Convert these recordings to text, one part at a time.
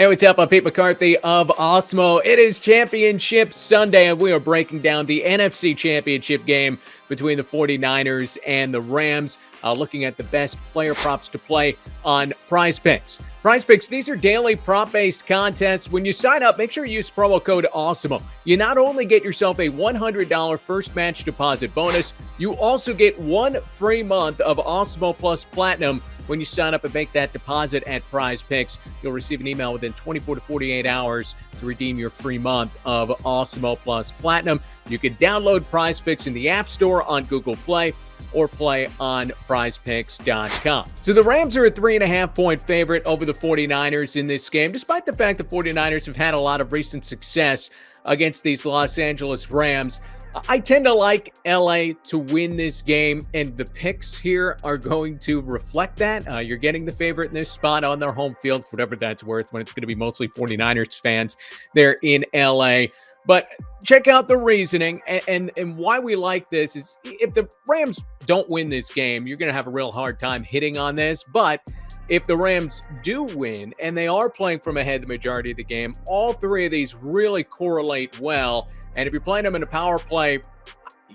Hey, what's up? I'm Pete McCarthy of Awesemo. It is Championship Sunday, and we are breaking down the NFC Championship game between the 49ers and the Rams, looking at the best player props to play on PrizePicks. PrizePicks, these are daily prop-based contests. When you sign up, make sure you use promo code Awesemo. You not only get yourself a $100 first match deposit bonus, you also get 1 free month of Awesemo Plus Platinum when you sign up and make that deposit at PrizePicks. You'll receive an email within 24 to 48 hours to redeem your free month of Awesemo Plus Platinum. You can download PrizePicks in the App Store on Google Play or play on prizepicks.com. So the Rams are a 3.5-point favorite over the 49ers in this game, despite the fact the 49ers have had a lot of recent success against these Los Angeles Rams. I tend to like LA to win this game, and the picks here are going to reflect that. You're getting the favorite in this spot on their home field, for whatever that's worth, when it's going to be mostly 49ers fans there in LA. But check out the reasoning and why we like this is if the Rams don't win this game, you're going to have a real hard time hitting on this. But if the Rams do win, and they are playing from ahead the majority of the game, all three of these really correlate well. And if you're playing them in a power play,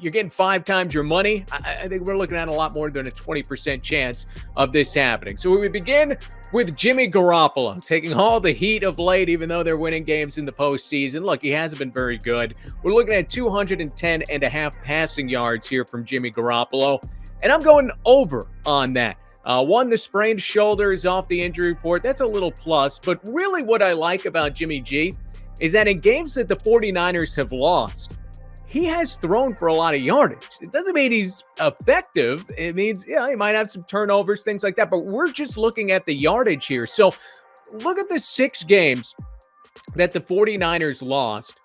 you're getting 5 times your money. I think we're looking at a lot more than a 20% chance of this happening. So we begin with Jimmy Garoppolo taking all the heat of late, even though they're winning games in the postseason. Look, he hasn't been very good. We're looking at 210.5 passing yards here from Jimmy Garoppolo, and I'm going over on that. The sprained shoulder is off the injury report. That's a little plus, but really what I like about Jimmy G is that in games that the 49ers have lost, he has thrown for a lot of yardage. It doesn't mean he's effective. It means, he might have some turnovers, things like that, but we're just looking at the yardage here. So look at the 6 games that the 49ers lost.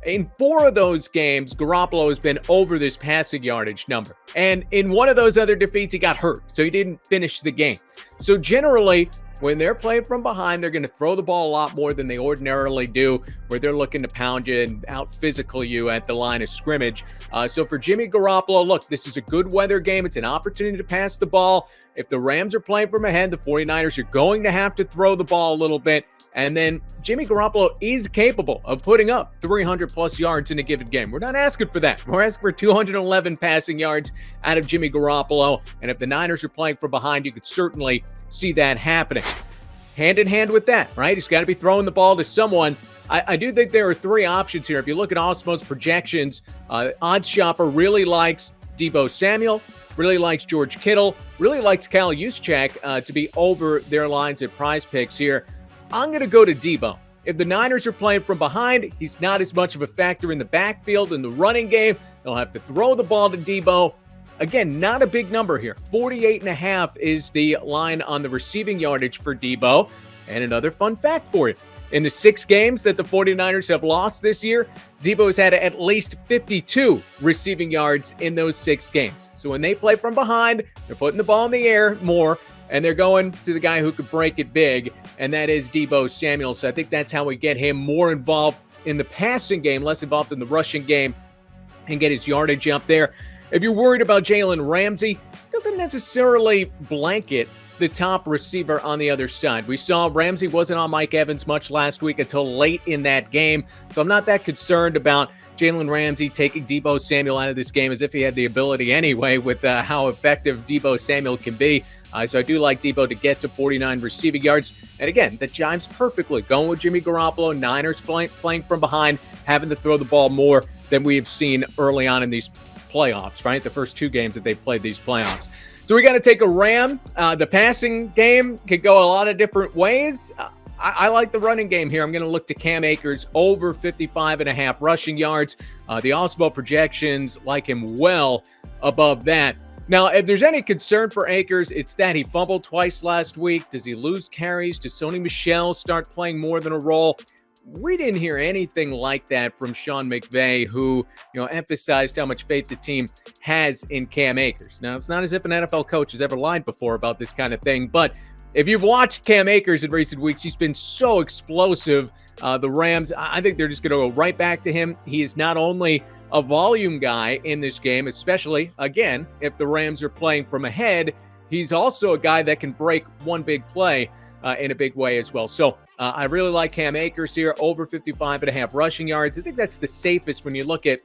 In 4 of those games, Garoppolo has been over this passing yardage number. And in one of those other defeats, he got hurt, so he didn't finish the game. So generally, when they're playing from behind, they're going to throw the ball a lot more than they ordinarily do, where they're looking to pound you and out-physical you at the line of scrimmage. So for Jimmy Garoppolo, look, this is a good weather game. It's an opportunity to pass the ball. If the Rams are playing from ahead, the 49ers are going to have to throw the ball a little bit. And then Jimmy Garoppolo is capable of putting up 300-plus yards in a given game. We're not asking for that. We're asking for 211 passing yards out of Jimmy Garoppolo. And if the Niners are playing from behind, you could certainly see that happening. Hand in hand with that, right? He's got to be throwing the ball to someone. I do think there are 3 options here. If you look at Awesemo's projections, Odds Shopper really likes Deebo Samuel, really likes George Kittle, really likes Kyle Juszczyk to be over their lines at PrizePicks here. I'm going to go to Deebo. If the Niners are playing from behind, he's not as much of a factor in the backfield in the running game. They'll have to throw the ball to Deebo. Again, not a big number here. 48.5 is the line on the receiving yardage for Deebo. And another fun fact for you. In the 6 games that the 49ers have lost this year, Deebo has had at least 52 receiving yards in those 6 games. So when they play from behind, they're putting the ball in the air more, and they're going to the guy who could break it big, and that is Deebo Samuel. So I think that's how we get him more involved in the passing game, less involved in the rushing game, and get his yardage up there. If you're worried about Jalen Ramsey, doesn't necessarily blanket the top receiver on the other side. We saw Ramsey wasn't on Mike Evans much last week until late in that game, so I'm not that concerned about Jalen Ramsey taking Deebo Samuel out of this game, as if he had the ability anyway with how effective Deebo Samuel can be. So I do like Deebo to get to 49 receiving yards. And again, that jives perfectly. Going with Jimmy Garoppolo, Niners playing from behind, having to throw the ball more than we have seen early on in these playoffs, right? The first 2 games that they've played these playoffs. So we got to take a Ram. The passing game could go a lot of different ways. I like the running game here. I'm going to look to Cam Akers over 55.5 rushing yards. The Awesemo projections like him well above that. Now, if there's any concern for Akers, it's that he fumbled twice last week. Does he lose carries? Does Sony Michel start playing more than a role? We didn't hear anything like that from Sean McVay, who emphasized how much faith the team has in Cam Akers. Now, it's not as if an NFL coach has ever lied before about this kind of thing, but if you've watched Cam Akers in recent weeks, he's been so explosive. The Rams, I think they're just going to go right back to him. He is not only a volume guy in this game, especially, again, if the Rams are playing from ahead, he's also a guy that can break one big play in a big way as well. So I really like Cam Akers here, over 55.5 rushing yards. I think that's the safest when you look at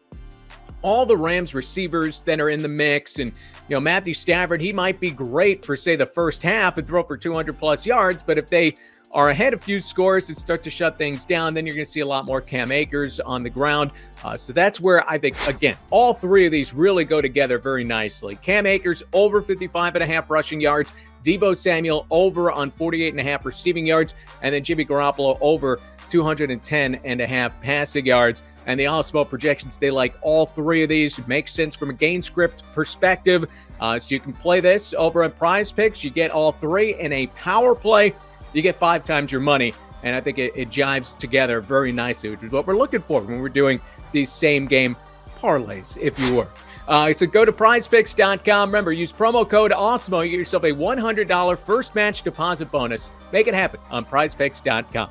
all the Rams receivers that are in the mix. And, Matthew Stafford, he might be great for, say, the first half and throw for 200-plus yards. But if they are ahead a few scores and start to shut things down, then you're going to see a lot more Cam Akers on the ground. So that's where I think, again, all three of these really go together very nicely. Cam Akers, over 55.5 rushing yards. Deebo Samuel, over on 48.5 receiving yards. And then Jimmy Garoppolo, over 210.5 passing yards. And the Awesemo projections, they like all three of these. It makes sense from a game script perspective. So you can play this over on PrizePicks. You get all three in a power play. You get 5 times your money. And I think it jives together very nicely, which is what we're looking for when we're doing these same game parlays, if you were. So go to PrizePicks.com. Remember, use promo code Awesemo. You get yourself a $100 first match deposit bonus. Make it happen on PrizePicks.com.